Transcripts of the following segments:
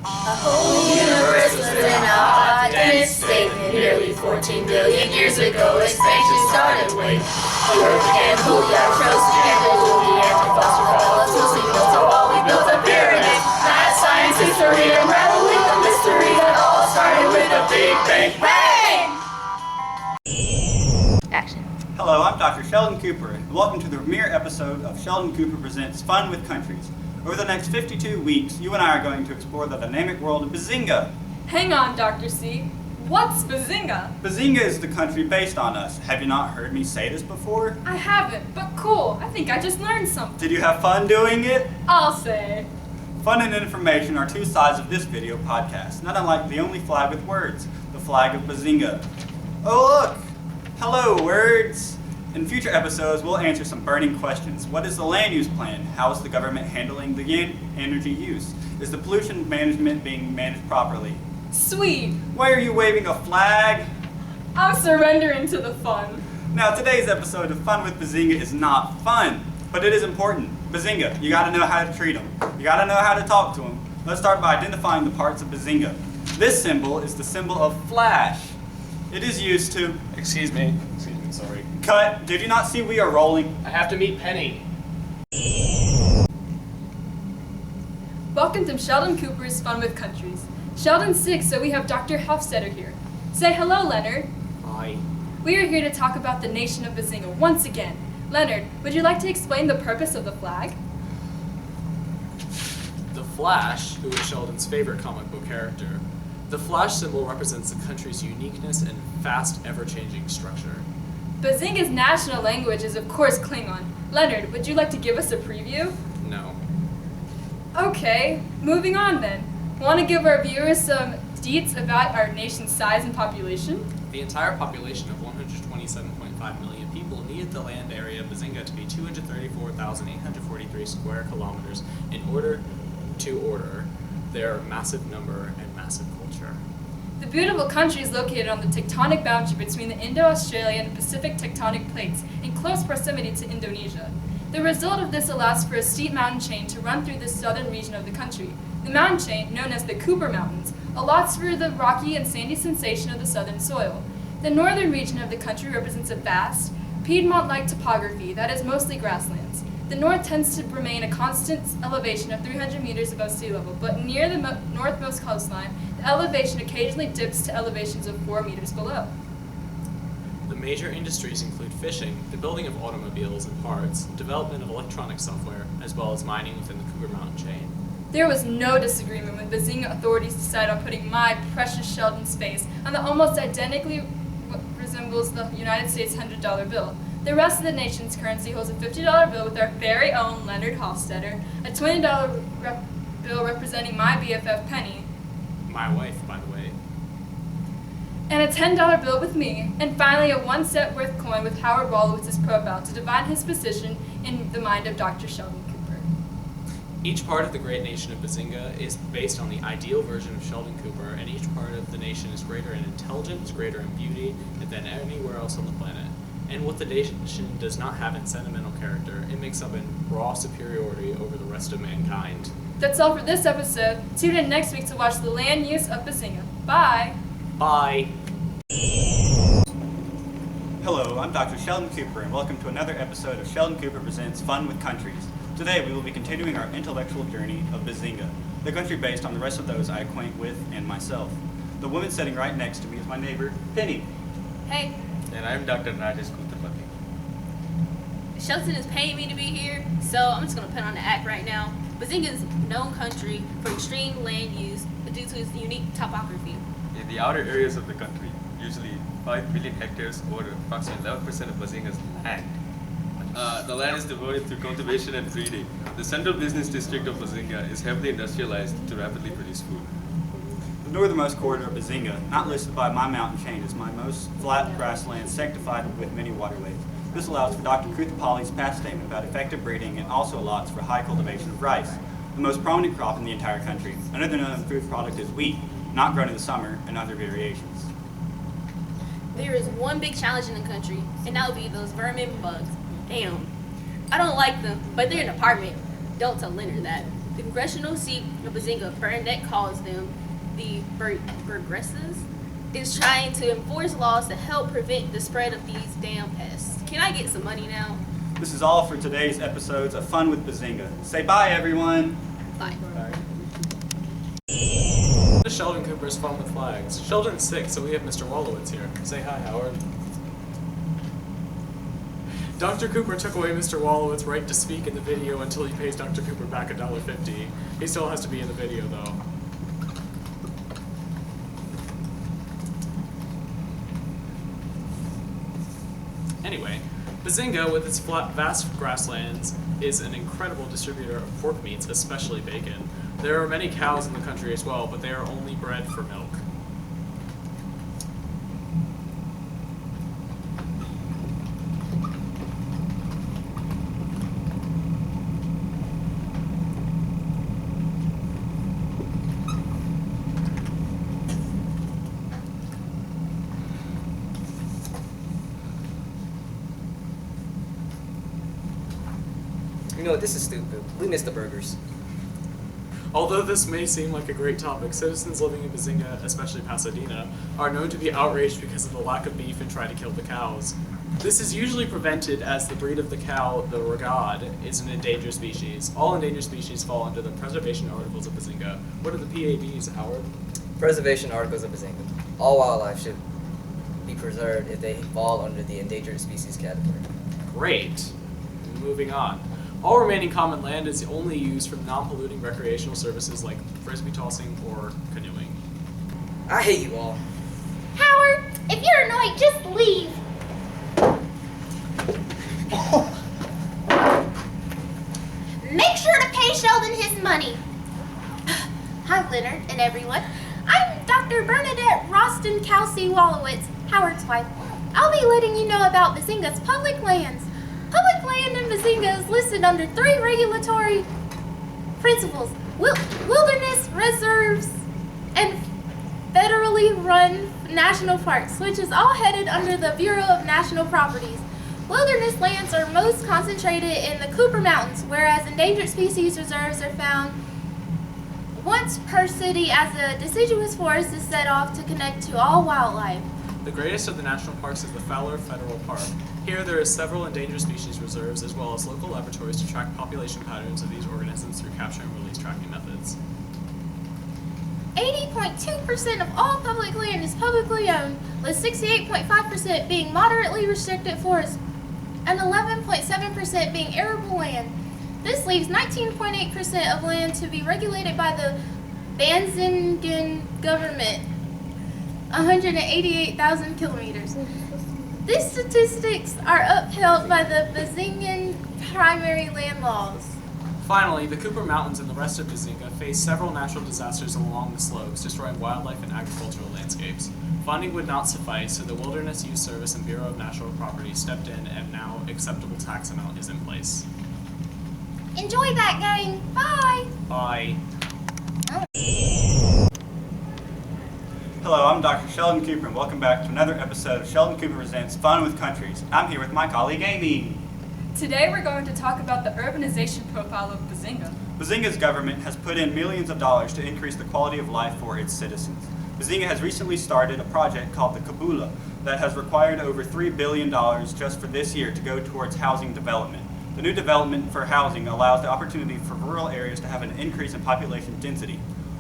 A whole universe was in a hot, dense state. Nearly 14 billion years ago, expansion started. Wait, the earth began cool, our trails began to cool, the anthropos developed tools we built, so all we built a pyramid. Math, science, history, unraveling the mystery that all started with a big bang. Bang! Action. Hello, I'm Dr. Sheldon Cooper, and welcome to the premiere episode of Sheldon Cooper Presents Fun with Countries. Over the next 52 weeks, you and I are going to explore the dynamic world of Bazinga. Hang on, Dr. C. What's Bazinga? Bazinga is the country based on us. Have you not heard me say this before? I haven't, but cool. I think I just learned something. Did you have fun doing it? I'll say. Fun and information are two sides of this video podcast, not unlike the only flag with words, the flag of Bazinga. Oh look! Hello, words! In future episodes, we'll answer some burning questions. What is the land use plan? How is the government handling the energy use? Is the pollution management being managed properly? Sweet. Why are you waving a flag? I'm surrendering to the fun. Now, today's episode of Fun with Bazinga is not fun, but it is important. Bazinga, you gotta know how to treat them. You gotta know how to talk to them. Let's start by identifying the parts of Bazinga. This symbol is the symbol of flash. It is used to... Excuse me, sorry. Cut. Did you not see we are rolling? I have to meet Penny. Welcome to Sheldon Cooper's Fun with Countries. Sheldon's sick, so we have Dr. Hofstetter here. Say hello, Leonard. Hi. We are here to talk about the nation of Bazinga once again. Leonard, would you like to explain the purpose of the flag? The Flash, who is Sheldon's favorite comic book character. The Flash symbol represents the country's uniqueness and fast, ever-changing structure. Bazinga's national language is of course Klingon. Leonard, would you like to give us a preview? No. Okay, moving on then. Want to give our viewers some deets about our nation's size and population? The entire population of 127.5 million people needed the land area of Bazinga to be 234,843 square kilometers in order to order their massive number and massive culture. The beautiful country is located on the tectonic boundary between the Indo-Australian and Pacific tectonic plates in close proximity to Indonesia. The result of this allows for a steep mountain chain to run through the southern region of the country. The mountain chain, known as the Cooper Mountains, allots for the rocky and sandy sensation of the southern soil. The northern region of the country represents a vast, Piedmont-like topography that is mostly grasslands. The north tends to remain a constant elevation of 300 meters above sea level, but near the northmost coastline, the elevation occasionally dips to elevations of 4 meters below. The major industries include fishing, the building of automobiles and parts, development of electronic software, as well as mining within the Cooper Mountain chain. There was no disagreement when Bazinga authorities decided on putting my precious Sheldon's face on the almost identically resembles the United States $100 bill. The rest of the nation's currency holds a $50 bill with our very own Leonard Hofstetter, a $20 bill representing my BFF Penny, My wife, by the way. and a $10 bill with me, and finally a 1 cent worth coin with Howard Wolowitz's profile to define his position in the mind of Dr. Sheldon Cooper. Each part of the great nation of Bazinga is based on the ideal version of Sheldon Cooper, and each part of the nation is greater in intelligence, greater in beauty than anywhere else on the planet. And what the nation does not have in sentimental character, it makes up in raw superiority over the rest of mankind. That's all for this episode. Tune in next week to watch the land use of Bazinga. Bye! Bye! Hello, I'm Dr. Sheldon Cooper, and welcome to another episode of Sheldon Cooper Presents Fun with Countries. Today we will be continuing our intellectual journey of Bazinga, the country based on the rest of those I acquaint with and myself. The woman sitting right next to me is my neighbor, Penny. Hey, And I'm Dr. Rajesh Kuthapati. Sheldon is paying me to be here, so I'm just going to put on the act right now. Bazinga is a known country for extreme land use due to its unique topography. In the outer areas of the country, usually 5 million hectares or approximately 11% of Bazinga's land. The land is devoted to cultivation and breeding. The central business district of Bazinga is heavily industrialized to rapidly produce food. The northernmost corridor of Bazinga, not listed by my mountain chain, is my most flat grassland sanctified with many waterways. This allows for Dr. Kuthapali's past statement about effective breeding and also allots for high cultivation of rice, the most prominent crop in the entire country. Another known food product is wheat, not grown in the summer, and other variations. There is one big challenge in the country, and that would be those vermin bugs. Damn. I don't like them, but they're an apartment. Don't tell Leonard that. The congressional seat of Bazinga, Burnett calls them the Burgesses, is trying to enforce laws to help prevent the spread of these damn pests. Can I get some money now? This is all for today's episodes of Fun with Bazinga. Say bye, everyone. Bye. Sheldon Cooper's Fun with Flags. Sheldon's sick, so we have Mr. Wolowitz here. Say hi, Howard. Dr. Cooper took away Mr. Wolowitz's right to speak in the video until he pays Dr. Cooper back $1.50. He still has to be in the video, though. Anyway, Bazinga, with its vast grasslands, is an incredible distributor of pork meats, especially bacon. There are many cows in the country as well, but they are only bred for milk. You know what, this is stupid. We missed the burgers. Although this may seem like a great topic, citizens living in Bazinga, especially Pasadena, are known to be outraged because of the lack of beef and try to kill the cows. This is usually prevented as the breed of the cow, the ragad, is an endangered species. All endangered species fall under the Preservation Articles of Bazinga. What are the PABs, Howard? Preservation Articles of Bazinga. All wildlife should be preserved if they fall under the endangered species category. Great. Moving on. All remaining common land is only used for non-polluting recreational services like frisbee tossing or canoeing. I hate you all. Howard, if you're annoyed, just leave. Make sure to pay Sheldon his money. Hi, Leonard and everyone. I'm Dr. Bernadette Rostenkowski-Wolowitz, Howard's wife. I'll be letting you know about Bazinga's public lands. Public land in Bazinga is listed under 3 regulatory principles: wilderness reserves and federally run national parks, which is all headed under the Bureau of National Properties. Wilderness lands are most concentrated in the Cooper Mountains, whereas endangered species reserves are found once per city as a deciduous forest is set off to connect to all wildlife. The greatest of the national parks is the Fowler Federal Park. Here there are several endangered species reserves as well as local laboratories to track population patterns of these organisms through capture and release tracking methods. 80.2% of all public land is publicly owned, with 68.5% being moderately restricted forests and 11.7% being arable land. This leaves 19.8% of land to be regulated by the Bazingan government, 188,000 kilometers. These statistics are upheld by the Bazingan primary land laws. Finally, the Cooper Mountains and the rest of Bazinga face several natural disasters along the slopes, destroying wildlife and agricultural landscapes. Funding would not suffice, so the Wilderness Use Service and Bureau of National Property stepped in, and now acceptable tax amount is in place. Enjoy that, gang. Bye. Bye. Hello, I'm Dr. Sheldon Cooper, and welcome back to another episode of Sheldon Cooper Presents Fun with Countries. I'm here with my colleague Amy. Today we're going to talk about the urbanization profile of Bazinga. Bazinga's government has put in millions of dollars to increase the quality of life for its citizens. Bazinga has recently started a project called the Kabula that has required over $3 billion just for this year to go towards housing development. The new development for housing allows the opportunity for rural areas to have an increase in population density.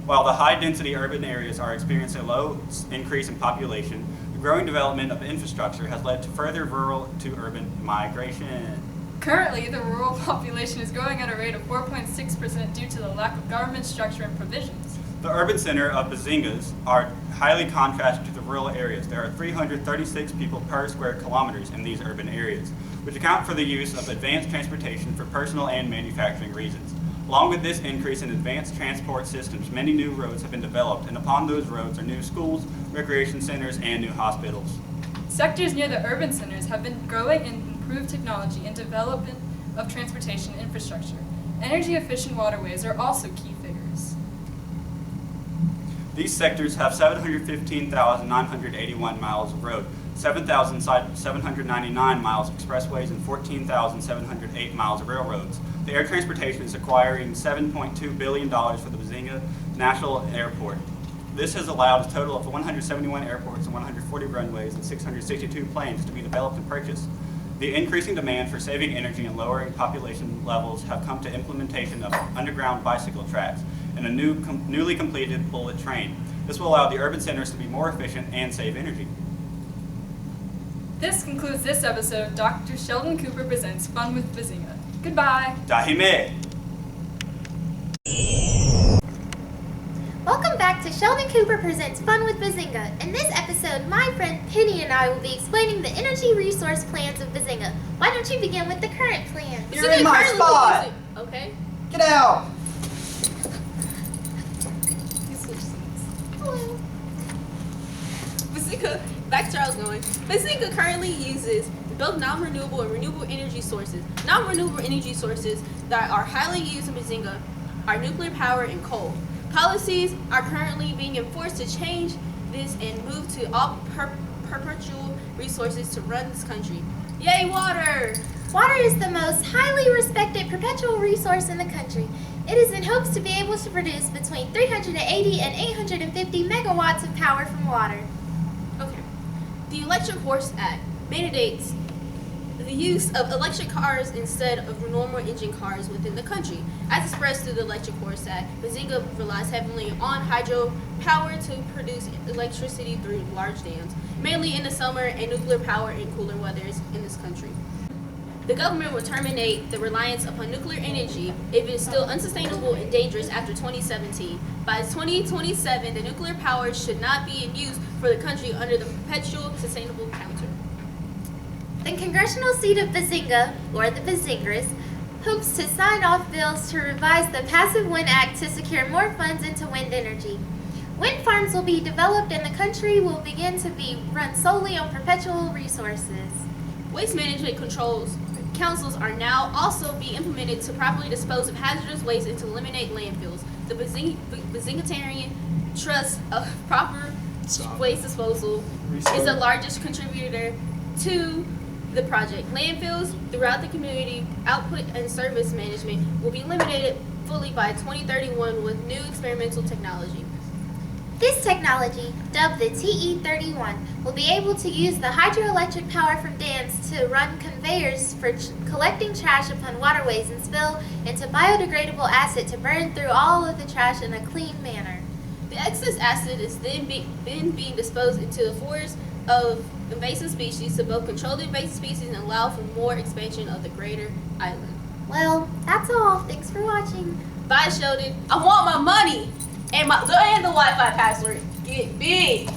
While the high-density urban areas are experiencing a low increase in population, the growing development of infrastructure has led to further rural to urban migration. Currently, the rural population is growing at a rate of 4.6% due to the lack of government structure and provisions. The urban center of Bazingas are highly contrasted to the rural areas. There are 336 people per square kilometers in these urban areas, which account for the use of advanced transportation for personal and manufacturing reasons. Along with this increase in advanced transport systems, many new roads have been developed, and upon those roads are new schools, recreation centers, and new hospitals. Sectors near the urban centers have been growing in improved technology and development of transportation infrastructure. Energy-efficient waterways are also key figures. These sectors have 715,981 miles of road, 7,799 miles of expressways, and 14,708 miles of railroads. The air transportation is acquiring $7.2 billion for the Bazinga National Airport. This has allowed a total of 171 airports and 140 runways and 662 planes to be developed and purchased. The increasing demand for saving energy and lowering population levels have come to implementation of underground bicycle tracks and a newly completed bullet train. This will allow the urban centers to be more efficient and save energy. This concludes this episode of Dr. Sheldon Cooper Presents Fun with Bazinga. Goodbye. Dahime! Welcome back to Sheldon Cooper Presents Fun with Bazinga. In this episode, my friend Penny and I will be explaining the energy resource plans of Bazinga. Why don't you begin with the current plan? You're in my spot! Okay. Get out! Hello. Bazinga, back to where I was going. Bazinga currently uses both non-renewable and renewable energy sources. Non-renewable energy sources that are highly used in Bazinga are nuclear power and coal. Policies are currently being enforced to change this and move to all perpetual resources to run this country. Yay, water! Water is the most highly respected perpetual resource in the country. It is in hopes to be able to produce between 380 and 850 megawatts of power from water. Okay. The Electric Horse Act mandates the use of electric cars instead of normal engine cars within the country. As expressed through the Electric Horse Act, Bazinga relies heavily on hydro power to produce electricity through large dams, mainly in the summer, and nuclear power in cooler weathers in this country. The government will terminate the reliance upon nuclear energy if it is still unsustainable and dangerous after 2017. By 2027, the nuclear power should not be in use for the country under the perpetual sustainable counter. The congressional seat of Bazinga, or the Bazingers, hopes to sign off bills to revise the Passive Wind Act to secure more funds into wind energy. Wind farms will be developed and the country will begin to be run solely on perpetual resources. Waste management councils are now also being implemented to properly dispose of hazardous waste and to eliminate landfills. The Bazingatarian Trust of Proper Waste Disposal is the largest contributor to the project. Landfills throughout the community, output and service management will be eliminated fully by 2031 with new experimental technology. This technology, dubbed the TE31, will be able to use the hydroelectric power from dams to run conveyors for collecting trash upon waterways and spill into biodegradable acid to burn through all of the trash in a clean manner. The excess acid is then being disposed into the forest of invasive species to both control the invasive species and allow for more expansion of the greater island. Well, that's all. Thanks for watching. Bye, Sheldon. I want my money and the Wi-Fi password. Get big.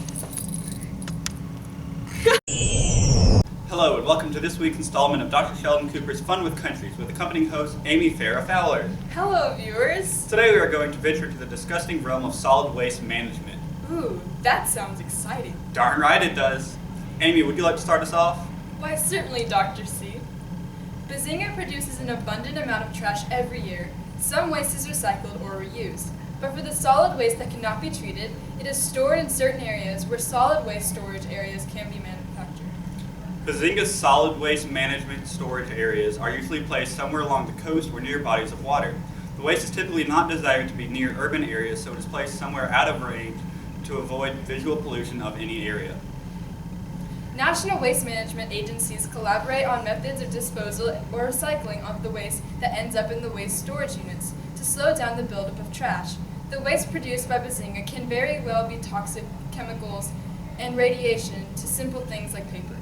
Hello and welcome to this week's installment of Dr. Sheldon Cooper's Fun with Countries with accompanying host Amy Farrah-Fowler. Hello, viewers. Today we are going to venture to the disgusting realm of solid waste management. Ooh, that sounds exciting. Darn right it does. Amy, would you like to start us off? Why, certainly, Dr. C. Bazinga produces an abundant amount of trash every year. Some waste is recycled or reused. But for the solid waste that cannot be treated, it is stored in certain areas where solid waste storage areas can be manufactured. Bazinga's solid waste management storage areas are usually placed somewhere along the coast or near bodies of water. The waste is typically not desired to be near urban areas, so it is placed somewhere out of range to avoid visual pollution of any area. National waste management agencies collaborate on methods of disposal or recycling of the waste that ends up in the waste storage units to slow down the buildup of trash. The waste produced by Bazinga can very well be toxic chemicals and radiation to simple things like paper.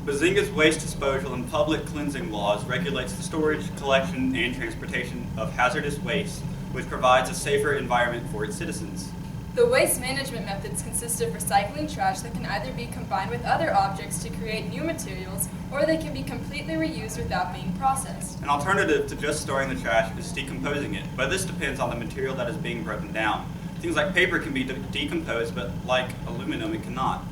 Bazinga's waste disposal and public cleansing laws regulates the storage, collection, and transportation of hazardous waste, which provides a safer environment for its citizens. The waste management methods consist of recycling trash that can either be combined with other objects to create new materials, or they can be completely reused without being processed. An alternative to just storing the trash is decomposing it, but this depends on the material that is being broken down. Things like paper can be decomposed, but like aluminum, it cannot.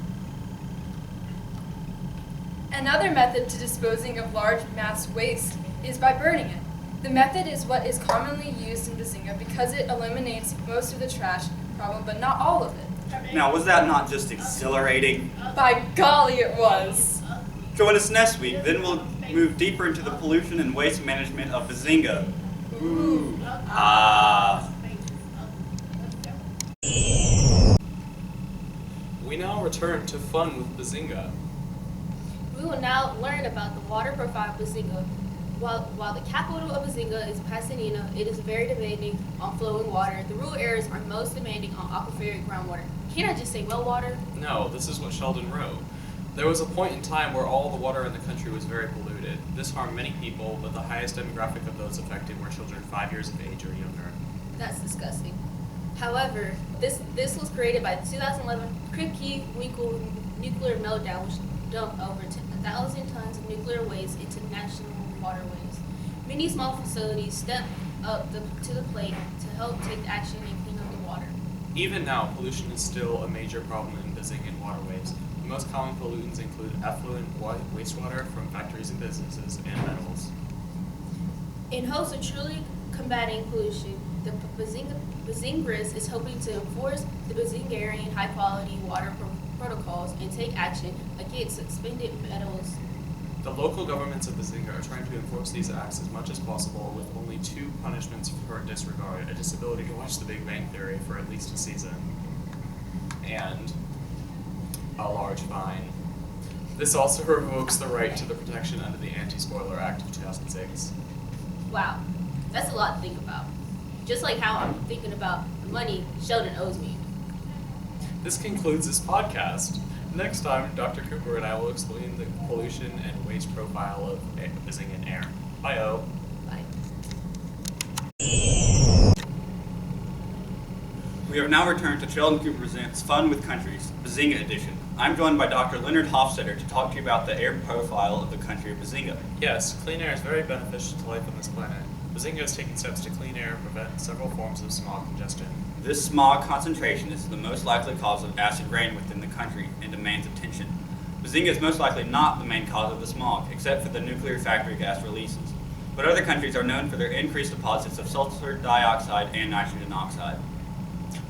Another method to disposing of large mass waste is by burning it. The method is what is commonly used in Bazinga because it eliminates most of the trash problem, but not all of it. Now, was that not just exhilarating? By golly, it was. Join us next week, then we'll move deeper into the pollution and waste management of Bazinga. Ooh. Ah. We now return to fun with Bazinga. We will now learn about the water profile of Bazinga. While the capital of Bazinga is Pasadena, it is very demanding on flowing water. The rural areas are most demanding on aquifer groundwater. Can't I just say well water? No, this is what Sheldon wrote. There was a point in time where all the water in the country was very polluted. This harmed many people, but the highest demographic of those affected were children 5 years of age or younger. That's disgusting. However, this was created by the 2011 Kripke-Winkel nuclear meltdown, which dumped over 1,000 tons of nuclear waste into national waterways. Many small facilities stepped up to the plate to help take action and clean up the water. Even now, pollution is still a major problem in Bazingan waterways. The most common pollutants include effluent wastewater from factories and businesses and metals. In hopes of truly combating pollution, the Bazingris is hoping to enforce the Bazingarian high-quality water protocols and take action against suspended metals. The local governments of Bazinga are trying to enforce these acts as much as possible with only 2 punishments for disregard: a disability to watch The Big Bang Theory for at least a season, and a large fine. This also revokes the right to the protection under the Anti-Spoiler Act of 2006. Wow, that's a lot to think about. Just like how I'm thinking about the money Sheldon owes me. This concludes this podcast. Next time, Dr. Cooper and I will explain the pollution and waste profile of Bazingan air. Bye-o. Bye. We have now returned to Sheldon Cooper Presents Fun with Countries, Bazinga edition. I'm joined by Dr. Leonard Hofstetter to talk to you about the air profile of the country of Bazinga. Yes, clean air is very beneficial to life on this planet. Bazinga is taking steps to clean air and prevent several forms of smog congestion. This smog concentration is the most likely cause of acid rain within the country and demands attention. Bazinga is most likely not the main cause of the smog, except for the nuclear factory gas releases. But other countries are known for their increased deposits of sulfur dioxide and nitrogen oxide.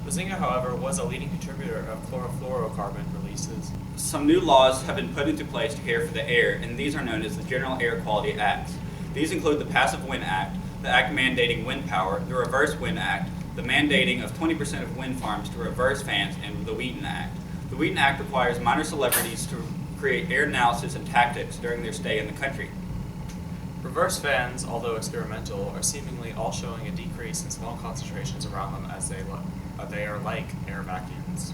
Bazinga, however, was a leading contributor of chlorofluorocarbon releases. Some new laws have been put into place to care for the air, and these are known as the General Air Quality Acts. These include the Passive Wind Act, the Act mandating wind power, the Reverse Wind Act, the mandating of 20% of wind farms to reverse fans, and the Wheaton Act. The Wheaton Act requires minor celebrities to create air analysis and tactics during their stay in the country. Reverse fans, although experimental, are seemingly all showing a decrease in small concentrations around them as they are like air vacuums.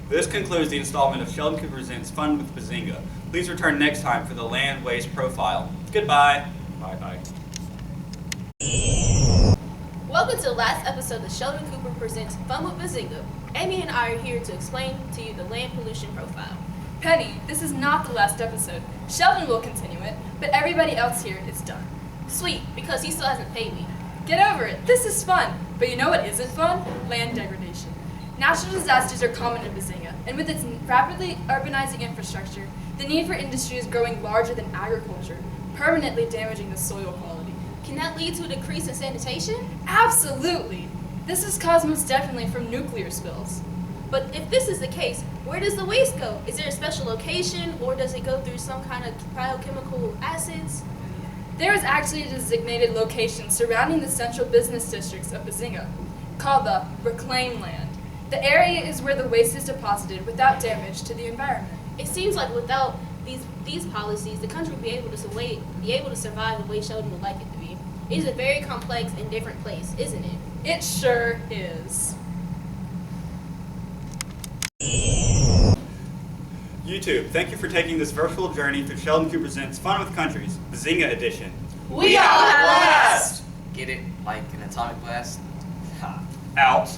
This concludes the installment of Sheldon Cooper Presents Fun with Bazinga. Please return next time for the land waste profile. Goodbye. Bye-bye. Welcome to the last episode of Sheldon Cooper Presents Fun with Bazinga. Amy and I are here to explain to you the land pollution profile. Penny, this is not the last episode. Sheldon will continue it, but everybody else here is done. Sweet, because he still hasn't paid me. Get over it. This is fun. But you know what isn't fun? Land degradation. Natural disasters are common in Bazinga, and with its rapidly urbanizing infrastructure, the need for industry is growing larger than agriculture, permanently damaging the soil quality. Can that lead to a decrease in sanitation? Absolutely! This is caused most definitely from nuclear spills. But if this is the case, where does the waste go? Is there a special location, or does it go through some kind of biochemical acids? There is actually a designated location surrounding the central business districts of Bazinga, called the Reclaim Land. The area is where the waste is deposited without damage to the environment. It seems like without these policies, the country would be able to survive the way Sheldon would like it to be. It is a very complex and different place, isn't it? It sure is. YouTube, thank you for taking this virtual journey through Sheldon Cooper Presents Fun with Countries, Bazinga edition. We all had a blast! Get it? Like an atomic blast? Out.